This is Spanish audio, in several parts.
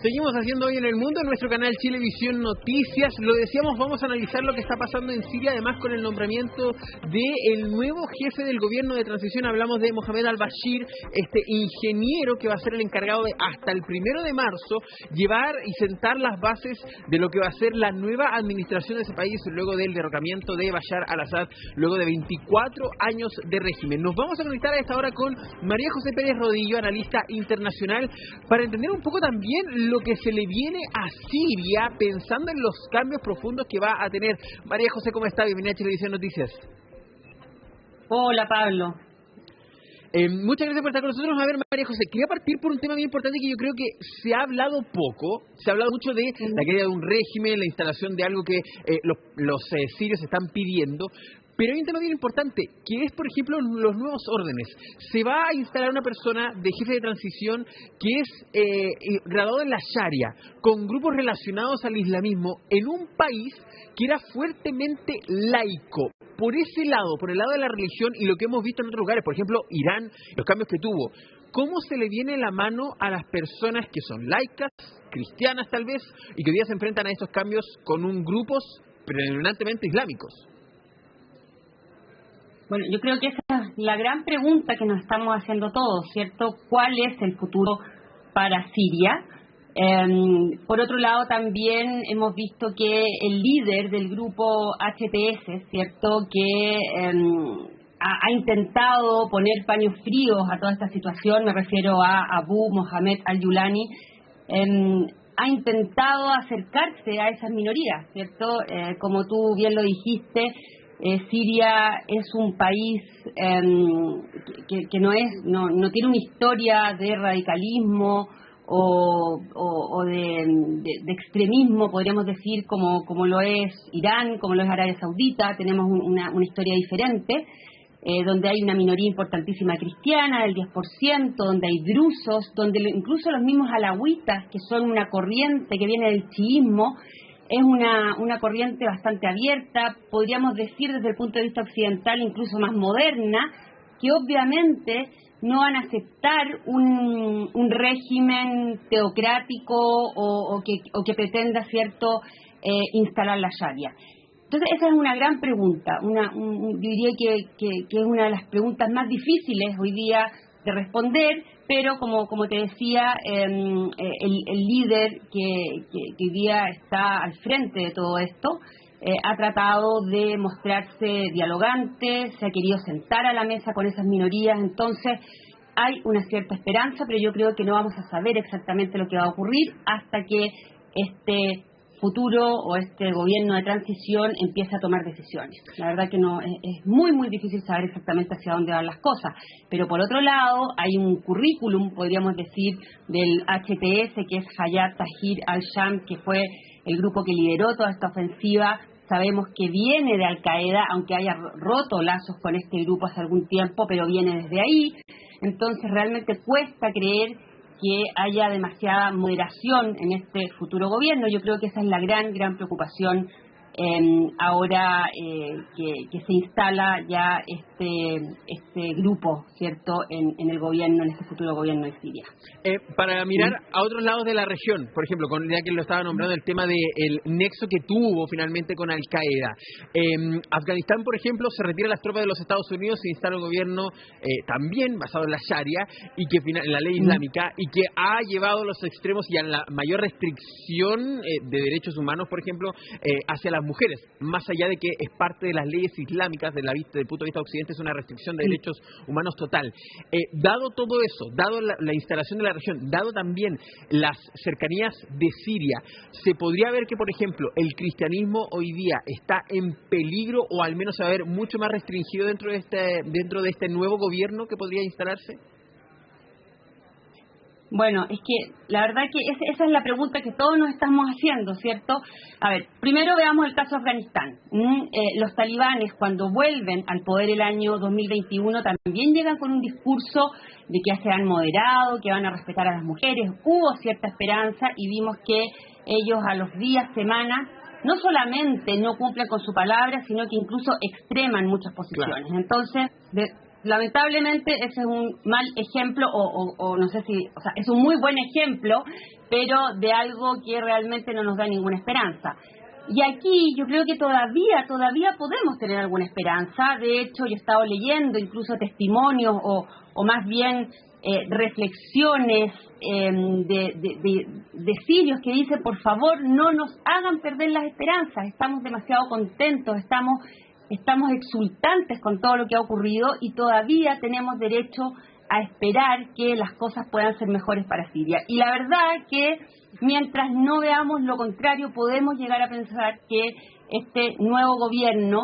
Seguimos haciendo hoy en el mundo en nuestro canal Chilevisión Noticias. Lo decíamos, vamos a analizar lo que está pasando en Siria, además con el nombramiento del nuevo jefe del gobierno de transición. Hablamos de Mohamed al-Bashir, este ingeniero que va a ser el encargado de, hasta el 1 de marzo, llevar y sentar las bases de lo que va a ser la nueva administración de ese país luego del derrocamiento de Bashar al-Assad, luego de 24 años de régimen. Nos vamos a conectar a esta hora con María José Pérez Rodillo, analista internacional, para entender un poco también lo que se le viene a Siria, pensando en los cambios profundos que va a tener. María José, ¿cómo está? Bienvenida a Chilevisión Noticias. Hola, Pablo. Muchas gracias por estar con nosotros. A ver, María José, quería partir por un tema muy importante que yo creo que se ha hablado poco. Se ha hablado mucho de la caída de un régimen, la instalación de algo que los sirios están pidiendo. Pero hay un tema bien importante, que es, por ejemplo, los nuevos órdenes. Se va a instalar una persona de jefe de transición que es graduado en la Sharia, con grupos relacionados al islamismo, en un país que era fuertemente laico. Por ese lado, por el lado de la religión y lo que hemos visto en otros lugares, por ejemplo, Irán, los cambios que tuvo. ¿Cómo se le viene la mano a las personas que son laicas, cristianas tal vez, y que hoy día se enfrentan a estos cambios con grupos predominantemente islámicos? Bueno, yo creo que esa es la gran pregunta que nos estamos haciendo todos, ¿cierto? ¿Cuál es el futuro para Siria? Por otro lado, también hemos visto que el líder del grupo HTS, ¿cierto?, que ha intentado poner paños fríos a toda esta situación, me refiero a Abu Mohamed al-Yulani, ha intentado acercarse a esas minorías, ¿cierto? Como tú bien lo dijiste, Siria es un país que no tiene una historia de radicalismo o de extremismo, podríamos decir, como lo es Irán, como lo es Arabia Saudita. Tenemos una historia diferente, donde hay una minoría importantísima cristiana, del 10%, donde hay drusos, donde incluso los mismos alawitas, que son una corriente que viene del chiismo, es una corriente bastante abierta, podríamos decir desde el punto de vista occidental incluso más moderna, que obviamente no van a aceptar un régimen teocrático o que pretenda, cierto, instalar la Sharia. Entonces esa es una gran pregunta, yo diría que es una de las preguntas más difíciles hoy día de responder, pero como te decía, el líder que hoy día está al frente de todo esto ha tratado de mostrarse dialogante, se ha querido sentar a la mesa con esas minorías. Entonces hay una cierta esperanza, pero yo creo que no vamos a saber exactamente lo que va a ocurrir hasta que este futuro o este gobierno de transición empieza a tomar decisiones. La verdad que no es muy muy difícil saber exactamente hacia dónde van las cosas, pero por otro lado hay un currículum, podríamos decir, del HTS, que es Hayat Tahrir al-Sham, que fue el grupo que lideró toda esta ofensiva. Sabemos que viene de Al-Qaeda, aunque haya roto lazos con este grupo hace algún tiempo, pero viene desde ahí. Entonces realmente cuesta creer que haya demasiada moderación en este futuro gobierno. Yo creo que esa es la gran preocupación ahora que se instala ya este grupo, ¿cierto?, en el gobierno, en este futuro gobierno de Siria. Para mirar a otros lados de la región, por ejemplo, ya que lo estaba nombrando, el tema del nexo que tuvo finalmente con Al-Qaeda. Afganistán, por ejemplo, se retira las tropas de los Estados Unidos, se instala un gobierno también basado en la Sharia, y que en la ley islámica, y que ha llevado a los extremos y a la mayor restricción de derechos humanos, por ejemplo, hacia las mujeres, más allá de que es parte de las leyes islámicas, desde el punto de vista occidente, es una restricción de derechos humanos total. Dado todo eso, dado la instalación de la región, dado también las cercanías de Siria, ¿se podría ver que, por ejemplo, el cristianismo hoy día está en peligro, o al menos se va a ver mucho más restringido dentro de este nuevo gobierno que podría instalarse? Bueno, es que la verdad que esa es la pregunta que todos nos estamos haciendo, ¿cierto? A ver, primero veamos el caso de Afganistán. Los talibanes, cuando vuelven al poder el año 2021, también llegan con un discurso de que se han moderado, que van a respetar a las mujeres. Hubo cierta esperanza y vimos que ellos a los días, semanas, no solamente no cumplen con su palabra, sino que incluso extreman muchas posiciones. Claro. Entonces, lamentablemente ese es un mal ejemplo, o no sé si, o sea, es un muy buen ejemplo, pero de algo que realmente no nos da ninguna esperanza. Y aquí yo creo que todavía podemos tener alguna esperanza. De hecho, yo he estado leyendo incluso testimonios o más bien reflexiones de sirios que dicen, por favor, no nos hagan perder las esperanzas, estamos demasiado contentos, estamos exultantes con todo lo que ha ocurrido y todavía tenemos derecho a esperar que las cosas puedan ser mejores para Siria. Y la verdad que mientras no veamos lo contrario, podemos llegar a pensar que este nuevo gobierno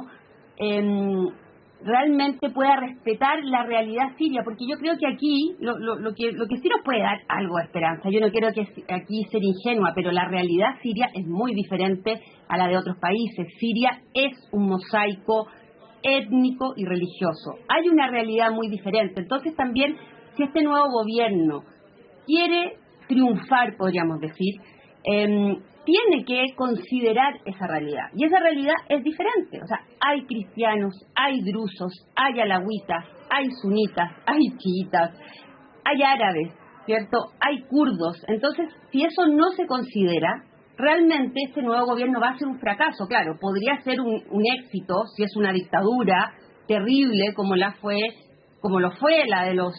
realmente pueda respetar la realidad siria, porque yo creo que aquí lo que sí nos puede dar algo de esperanza, yo no quiero que aquí ser ingenua, pero la realidad siria es muy diferente a la de otros países. Siria es un mosaico étnico y religioso. Hay una realidad muy diferente. Entonces también, si este nuevo gobierno quiere triunfar, podríamos decir, tiene que considerar esa realidad. Y esa realidad es diferente. O sea, hay cristianos, hay drusos, hay alawitas, hay sunitas, hay chiitas, hay árabes, ¿cierto? Hay kurdos. Entonces, si eso no se considera, realmente este nuevo gobierno va a ser un fracaso. Claro, podría ser un éxito si es una dictadura terrible como lo fue la de los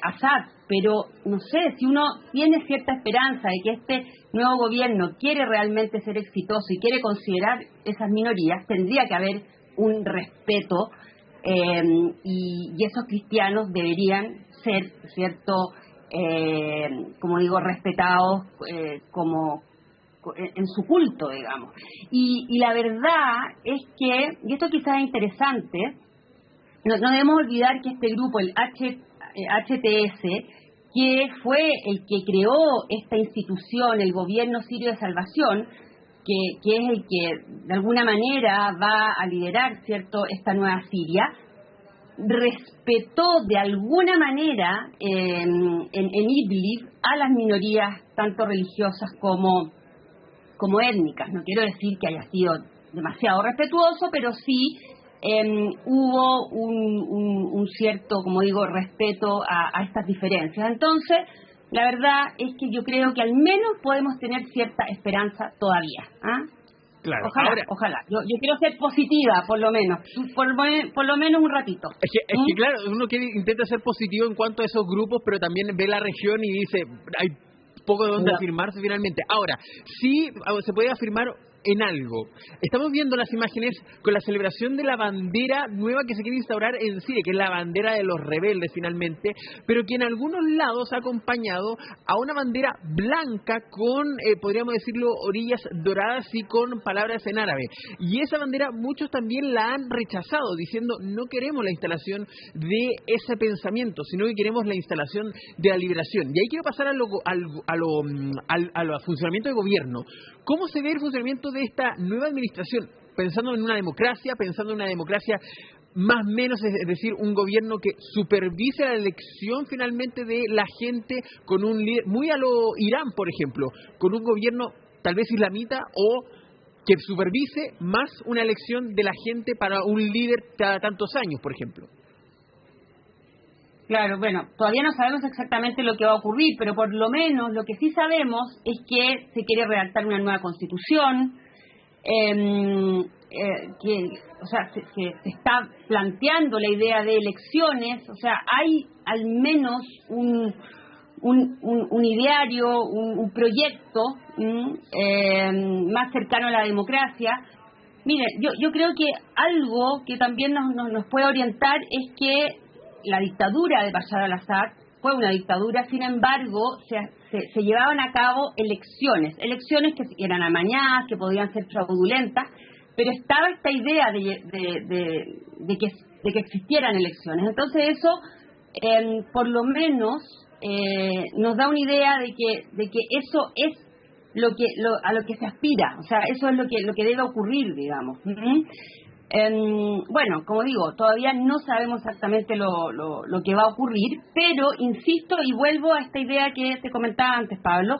Assad, pero no sé, si uno tiene cierta esperanza de que este nuevo gobierno quiere realmente ser exitoso y quiere considerar esas minorías, tendría que haber un respeto y esos cristianos deberían ser, cierto, como digo, respetados como en su culto, digamos. Y la verdad es que, y esto quizás es interesante, no debemos olvidar que este grupo, el HTS, que fue el que creó esta institución, el Gobierno Sirio de Salvación, que es el que de alguna manera va a liderar, ¿cierto?, esta nueva Siria, respetó de alguna manera en Idlib a las minorías tanto religiosas como étnicas. No quiero decir que haya sido demasiado respetuoso, pero sí hubo un cierto, como digo, respeto a estas diferencias. Entonces, la verdad es que yo creo que al menos podemos tener cierta esperanza todavía. Claro. Ojalá. Yo quiero ser positiva, por lo menos un ratito. Es que claro, uno intenta ser positivo en cuanto a esos grupos, pero también ve la región y dice, hay poco de dónde afirmarse finalmente. Ahora, sí se puede afirmar en algo. Estamos viendo las imágenes con la celebración de la bandera nueva que se quiere instaurar en Siria, que es la bandera de los rebeldes finalmente, pero que en algunos lados ha acompañado a una bandera blanca con, podríamos decirlo, orillas doradas y con palabras en árabe. Y esa bandera muchos también la han rechazado, diciendo no queremos la instalación de ese pensamiento, sino que queremos la instalación de la liberación. Y ahí quiero pasar al funcionamiento de gobierno. ¿Cómo se ve el funcionamiento de esta nueva administración? Pensando en una democracia más o menos, es decir, un gobierno que supervise la elección finalmente de la gente con un líder, muy a lo Irán, por ejemplo, con un gobierno tal vez islamita o que supervise más una elección de la gente para un líder cada tantos años, por ejemplo. Claro, bueno, todavía no sabemos exactamente lo que va a ocurrir, pero por lo menos lo que sí sabemos es que se quiere redactar una nueva constitución, se está planteando la idea de elecciones, o sea, hay al menos un ideario, un proyecto más cercano a la democracia. Mire, yo creo que algo que también nos puede orientar es que la dictadura de Bashar al-Assad fue una dictadura, sin embargo, se llevaban a cabo elecciones que eran amañadas, que podían ser fraudulentas, pero estaba esta idea de que existieran elecciones. Entonces eso, por lo menos, nos da una idea de que eso es a lo que se aspira, o sea, eso es lo que debe ocurrir, digamos. Bueno, como digo, todavía no sabemos exactamente lo que va a ocurrir, pero insisto y vuelvo a esta idea que te comentaba antes, Pablo.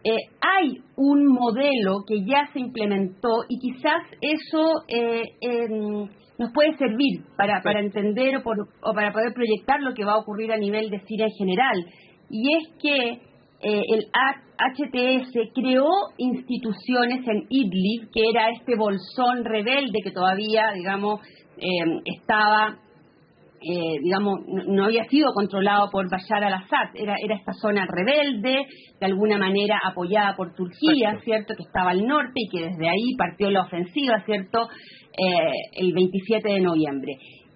Hay un modelo que ya se implementó y quizás eso nos puede servir para entender o para poder proyectar lo que va a ocurrir a nivel de Siria en general. Y es que el HTS creó instituciones en Idlib, que era este bolsón rebelde que todavía, digamos, estaba, no había sido controlado por Bashar al-Assad, era esta zona rebelde, de alguna manera apoyada por Turquía, ¿cierto?, que estaba al norte y que desde ahí partió la ofensiva, ¿cierto?, el 27 de noviembre.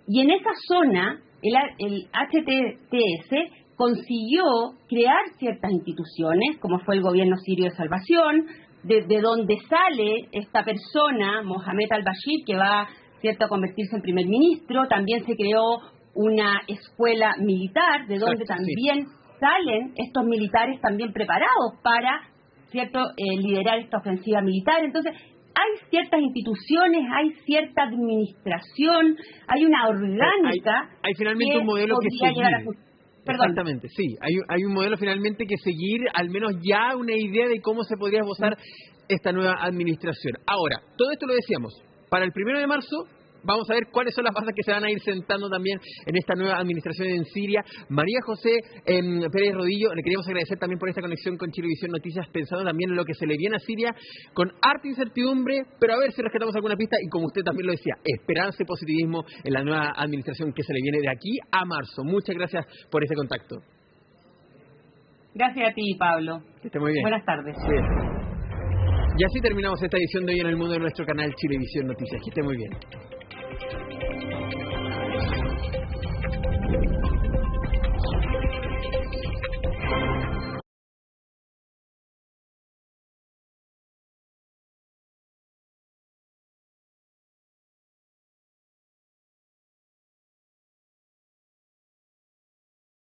Y en esa zona, el HTS consiguió crear ciertas instituciones, como fue el gobierno sirio de salvación, de donde sale esta persona, Mohamed al-Bashir, que va, ¿cierto?, a convertirse en primer ministro. También se creó una escuela militar, de donde también salen estos militares también preparados para, ¿cierto?, liderar esta ofensiva militar. Entonces, hay ciertas instituciones, hay cierta administración, hay una orgánica. Hay finalmente un modelo que seguir. Exactamente, sí. Hay un modelo finalmente que seguir, al menos ya una idea de cómo se podría esbozar esta nueva administración. Ahora, todo esto lo decíamos, para el 1 de marzo vamos a ver cuáles son las bases que se van a ir sentando también en esta nueva administración en Siria. María José Pérez Rodillo, le queríamos agradecer también por esta conexión con Chilevisión Noticias, pensando también en lo que se le viene a Siria, con harta incertidumbre, pero a ver si rescatamos alguna pista, y como usted también lo decía, esperanza y positivismo en la nueva administración que se le viene de aquí a marzo. Muchas gracias por este contacto. Gracias a ti, Pablo. Que esté muy bien. Buenas tardes. Sí. Y así terminamos esta edición de Hoy en el Mundo de nuestro canal Chilevisión Noticias. Que esté muy bien.